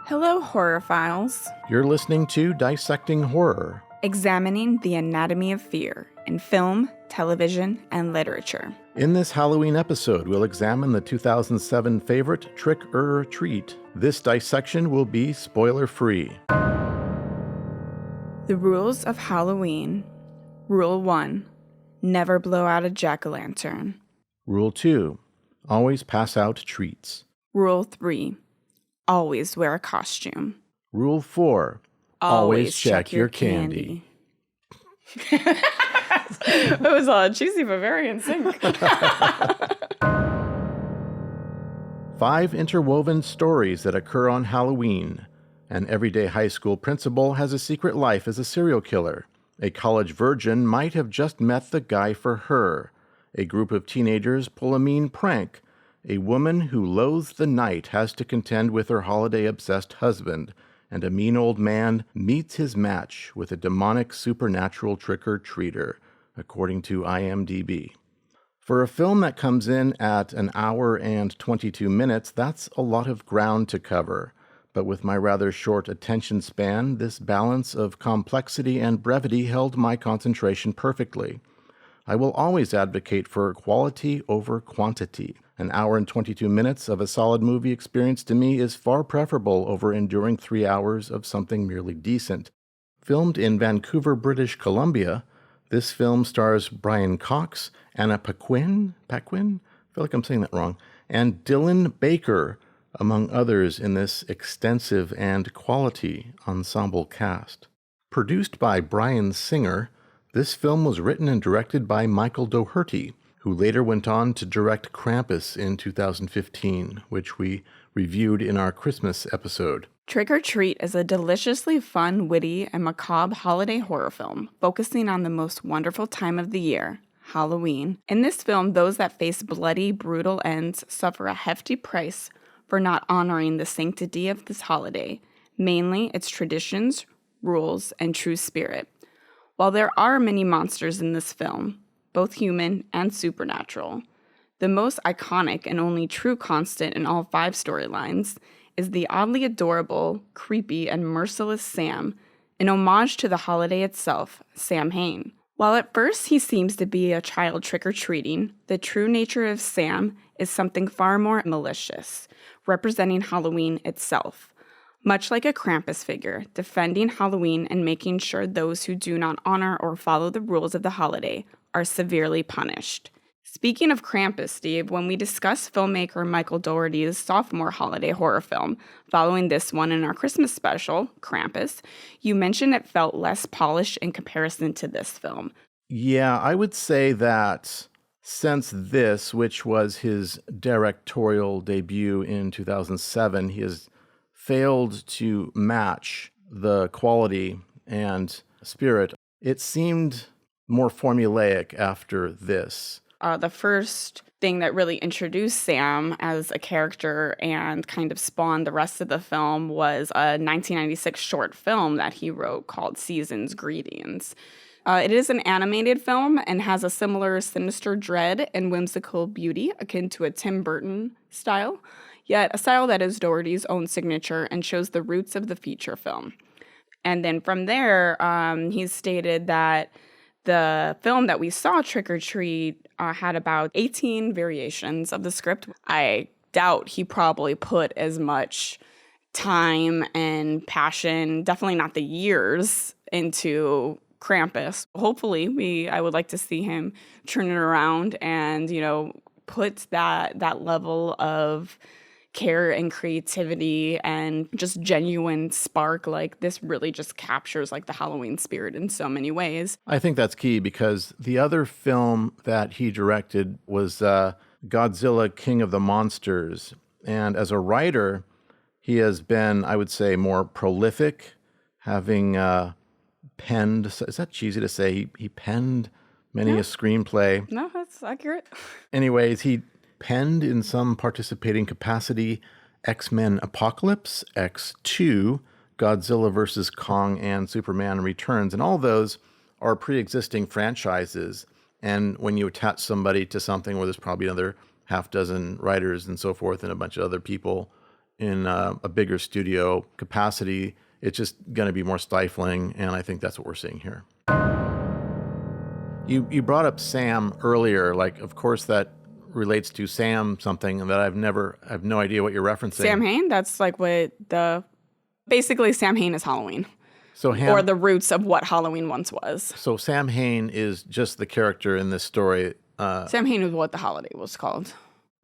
Hello, horrorphiles. You're listening to Dissecting Horror, Examining the anatomy of fear in film, television, and literature. In this Halloween episode, we'll examine the 2007 favorite Trick or Treat. This dissection will be spoiler-free. The rules of Halloween. Rule 1. Never blow out a jack-o'-lantern. Rule 2. Always pass out treats. Rule 3. Always wear a costume. Rule 4. Always check your candy. It was cheesy but very in sync. 5 interwoven stories that occur on Halloween. An everyday high school principal has a secret life as a serial killer. A college virgin might have just met the guy for her. A group of teenagers pull a mean prank. A woman who loathes the night has to contend with her holiday-obsessed husband, and a mean old man meets his match with a demonic supernatural trick-or-treater, according to IMDB. For a film that comes in at an hour and 22 minutes, that's a lot of ground to cover. But with my rather short attention span, this balance of complexity and brevity held my concentration perfectly. I will always advocate for quality over quantity. An hour and 22 minutes of a solid movie experience to me is far preferable over enduring 3 hours of something merely decent. Filmed in Vancouver, British Columbia, this film stars Brian Cox, Anna Paquin? I feel like I'm saying that wrong, and Dylan Baker, among others in this extensive and quality ensemble cast. Produced by Brian Singer, this film was written and directed by Michael Doherty, who later went on to direct Krampus in 2015, which we reviewed in our Christmas episode. Trick or Treat is a deliciously fun, witty, and macabre holiday horror film focusing on the most wonderful time of the year, Halloween. In this film, those that face bloody, brutal ends suffer a hefty price for not honoring the sanctity of this holiday, mainly its traditions, rules, and true spirit. While there are many monsters in this film, both human and supernatural, the most iconic and only true constant in all 5 storylines is the oddly adorable, creepy, and merciless Sam, in homage to the holiday itself, Sam Hain. While at first he seems to be a child trick-or-treating, the true nature of Sam is something far more malicious, representing Halloween itself. Much like a Krampus figure, defending Halloween and making sure those who do not honor or follow the rules of the holiday are severely punished. Speaking of Krampus, Steve, when we discussed filmmaker Michael Doherty's sophomore holiday horror film, following this one in our Christmas special, Krampus, you mentioned it felt less polished in comparison to this film. Yeah, I would say that since this, which was his directorial debut in 2007, he has failed to match the quality and spirit. It seemed more formulaic after this. The first thing that really introduced Sam as a character and kind of spawned the rest of the film was a 1996 short film that he wrote called Season's Greetings. It is an animated film and has a similar sinister dread and whimsical beauty akin to a Tim Burton style, yet a style that is Doherty's own signature and shows the roots of the feature film. And then from there, he stated that the film that we saw, Trick or Treat, had about 18 variations of the script. I doubt he probably put as much time and passion, definitely not the years, into Krampus. Hopefully, I would like to see him turn it around and, put that level of care and creativity and just genuine spark. Like, this really just captures the Halloween spirit in so many ways. I think that's key because the other film that he directed was Godzilla, King of the Monsters. And as a writer, he has been, I would say, more prolific, having penned, is that cheesy to say? He penned many a screenplay. No, that's accurate. Anyways, he penned in some participating capacity X-Men Apocalypse, X2, Godzilla vs. Kong, and Superman Returns. And all those are pre-existing franchises. And when you attach somebody to something where there's probably another half dozen writers and so forth and a bunch of other people in a bigger studio capacity, it's just going to be more stifling, and I think that's what we're seeing here. You brought up Sam earlier. Like, of course, that relates to Sam something that I have no idea what you're referencing. Sam Hain? That's like what basically Sam Hain is Halloween. Or the roots of what Halloween once was. So Sam Hain is just the character in this story. Sam Hain was what the holiday was called.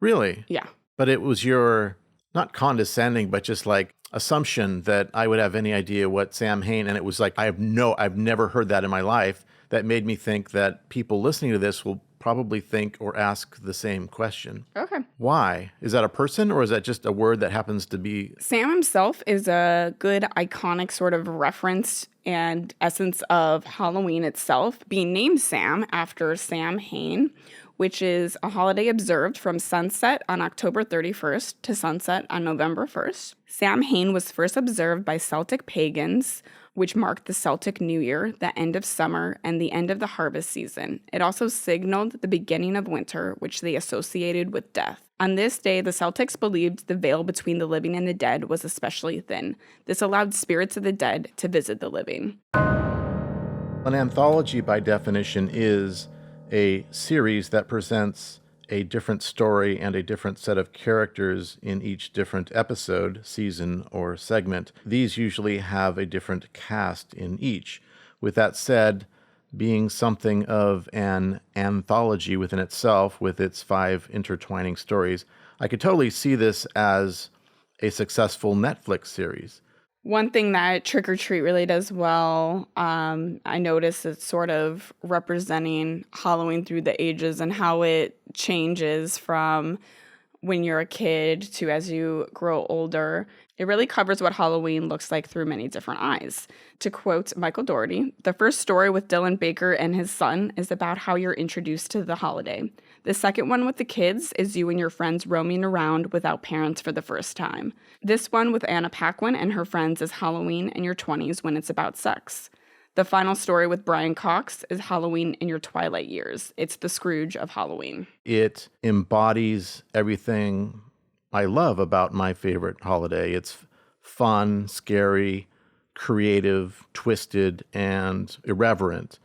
Really? Yeah. But it was your, not condescending, but just like assumption that I would have any idea what Sam Hain, and it was like, I've never heard that in my life. That made me think that people listening to this will probably think or ask the same question. Okay. Why? Is that a person, or is that just a word that happens to be? Sam himself is a good iconic sort of reference and essence of Halloween itself, being named Sam after Sam Hain, which is a holiday observed from sunset on October 31st to sunset on November 1st. Sam Hain was first observed by Celtic pagans, which marked the Celtic New Year, the end of summer, and the end of the harvest season. It also signaled the beginning of winter, which they associated with death. On this day, the Celtics believed the veil between the living and the dead was especially thin. This allowed spirits of the dead to visit the living. An anthology, by definition, is a series that presents a different story and a different set of characters in each different episode, season, or segment. These usually have a different cast in each. With that said, being something of an anthology within itself, with its 5 intertwining stories, I could totally see this as a successful Netflix series. One thing that Trick or Treat really does well, I notice it's sort of representing Halloween through the ages and how it changes from when you're a kid to as you grow older. It really covers what Halloween looks like through many different eyes. To quote Michael Doherty, the first story with Dylan Baker and his son is about how you're introduced to the holiday. The second one with the kids is you and your friends roaming around without parents for the first time. This one with Anna Paquin and her friends is Halloween in your 20s when it's about sex. The final story with Brian Cox is Halloween in your twilight years. It's the Scrooge of Halloween. It embodies everything I love about my favorite holiday. It's fun, scary, creative, twisted, and irreverent.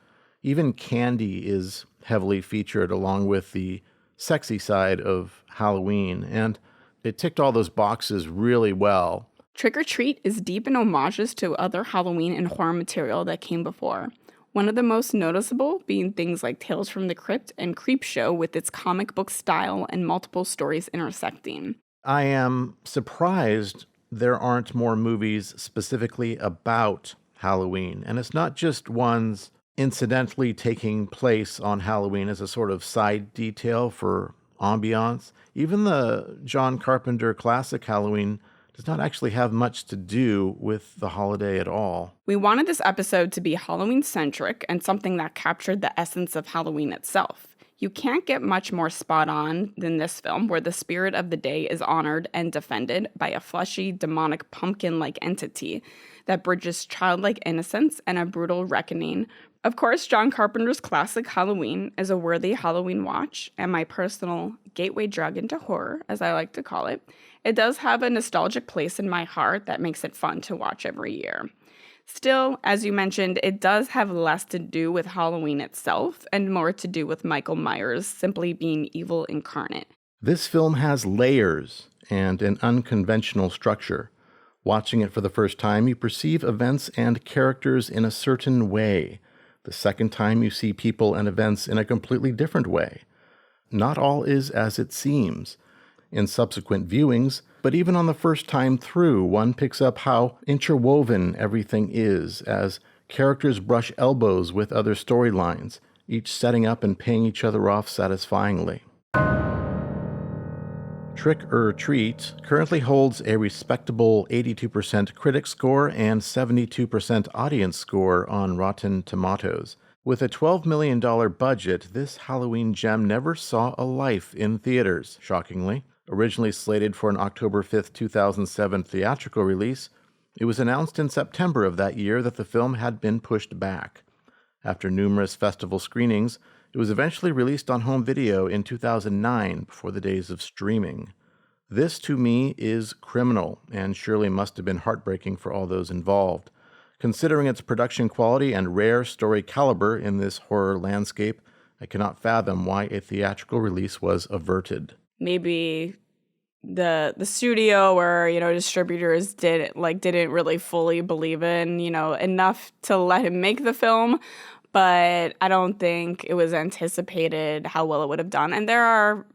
Even candy is heavily featured along with the sexy side of Halloween, and it ticked all those boxes really well. Trick or Treat is deep in homages to other Halloween and horror material that came before. One of the most noticeable being things like Tales from the Crypt and Creepshow with its comic book style and multiple stories intersecting. I am surprised there aren't more movies specifically about Halloween, and it's not just ones incidentally taking place on Halloween as a sort of side detail for ambiance. Even the John Carpenter classic Halloween does not actually have much to do with the holiday at all. We wanted this episode to be Halloween-centric and something that captured the essence of Halloween itself. You can't get much more spot on than this film, where the spirit of the day is honored and defended by a fleshy, demonic, pumpkin-like entity that bridges childlike innocence and a brutal reckoning. Of course, John Carpenter's classic Halloween is a worthy Halloween watch, and my personal gateway drug into horror, as I like to call it. It does have a nostalgic place in my heart that makes it fun to watch every year. Still, as you mentioned, it does have less to do with Halloween itself and more to do with Michael Myers simply being evil incarnate. This film has layers and an unconventional structure. Watching it for the first time, you perceive events and characters in a certain way. The second time, you see people and events in a completely different way. Not all is as it seems in subsequent viewings, but even on the first time through, one picks up how interwoven everything is as characters brush elbows with other storylines, each setting up and paying each other off satisfyingly. Trick or Treat currently holds a respectable 82% critic score and 72% audience score on Rotten Tomatoes. With a $12 million budget, this Halloween gem never saw a life in theaters, shockingly. Originally slated for an October 5, 2007 theatrical release, it was announced in September of that year that the film had been pushed back. After numerous festival screenings, it was eventually released on home video in 2009 before the days of streaming. This, to me, is criminal, and surely must have been heartbreaking for all those involved. Considering its production quality and rare story caliber in this horror landscape, I cannot fathom why a theatrical release was averted. Maybe the studio or, distributors didn't really fully believe in, enough to let him make the film, but I don't think it was anticipated how well it would have done. And there are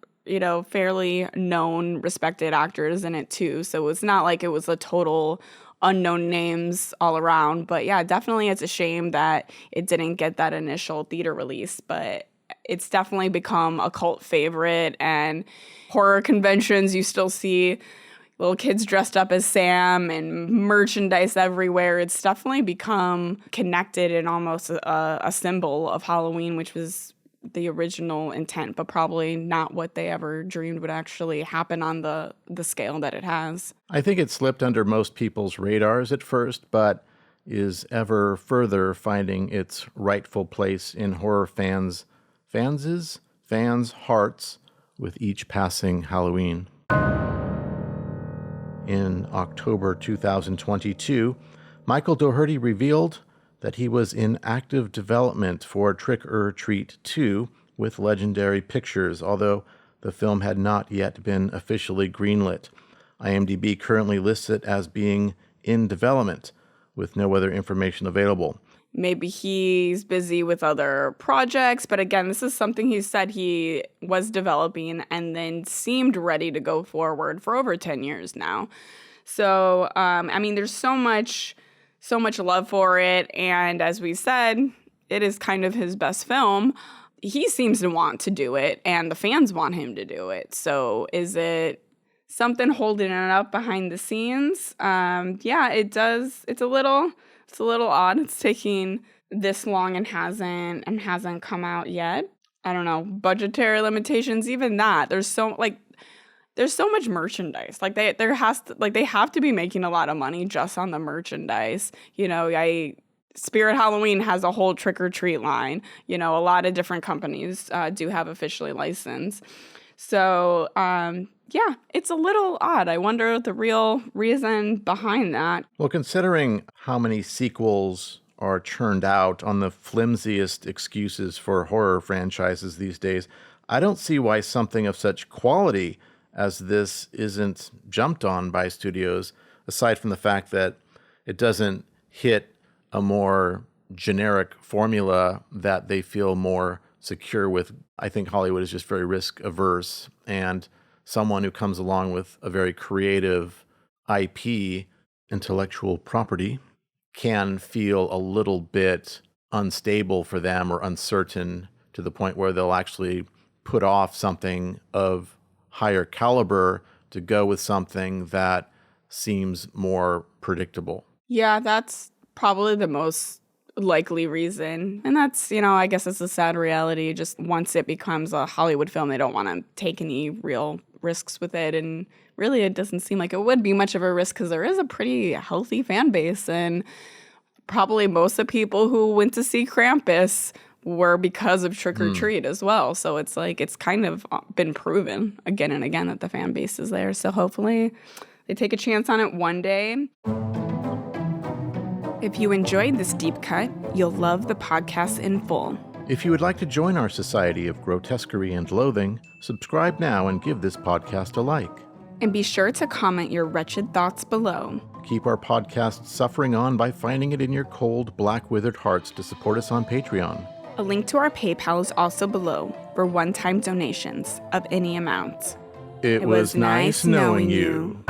fairly known, respected actors in it too. So it's not like it was a total unknown names all around. But yeah, definitely it's a shame that it didn't get that initial theater release. But it's definitely become a cult favorite. And horror conventions, you still see little kids dressed up as Sam and merchandise everywhere. It's definitely become connected and almost a symbol of Halloween, which was the original intent, but probably not what they ever dreamed would actually happen on the scale that it has. I think it slipped under most people's radars at first, but is ever further finding its rightful place in horror fans' hearts with each passing Halloween. In October 2022, Michael Doherty revealed that he was in active development for Trick or Treat 2 with Legendary Pictures, although the film had not yet been officially greenlit. IMDB currently lists it as being in development, with no other information available. Maybe he's busy with other projects, but again, this is something he said he was developing and then seemed ready to go forward for over 10 years now. So, there's so much love for it, and as we said, it is kind of his best film. He seems to want to do it, and the fans want him to do it. So is it something holding it up behind the scenes? Yeah, it does. It's a little odd. It's taking this long and hasn't come out yet. I don't know, budgetary limitations, even that. There's so much merchandise. They have to be making a lot of money just on the merchandise. Spirit Halloween has a whole trick or treat line. A lot of different companies do have officially licensed. So, yeah, it's a little odd. I wonder the real reason behind that. Well, considering how many sequels are churned out on the flimsiest excuses for horror franchises these days, I don't see why something of such quality as this isn't jumped on by studios, aside from the fact that it doesn't hit a more generic formula that they feel more secure with. I think Hollywood is just very risk averse, and someone who comes along with a very creative IP, intellectual property, can feel a little bit unstable for them or uncertain to the point where they'll actually put off something of higher caliber to go with something that seems more predictable. Yeah, that's probably the most likely reason. And that's, I guess it's a sad reality. Just once it becomes a Hollywood film, they don't want to take any real risks with it. And really, it doesn't seem like it would be much of a risk because there is a pretty healthy fan base. And probably most of the people who went to see Krampus were because of Trick or Treat as well. So it's kind of been proven again and again that the fan base is there. So hopefully they take a chance on it one day. If you enjoyed this deep cut, you'll love the podcast in full. If you would like to join our society of grotesquerie and loathing, subscribe now and give this podcast a like. And be sure to comment your wretched thoughts below. Keep our podcast suffering on by finding it in your cold, black withered hearts to support us on Patreon. A link to our PayPal is also below for one-time donations of any amount. It was nice knowing you.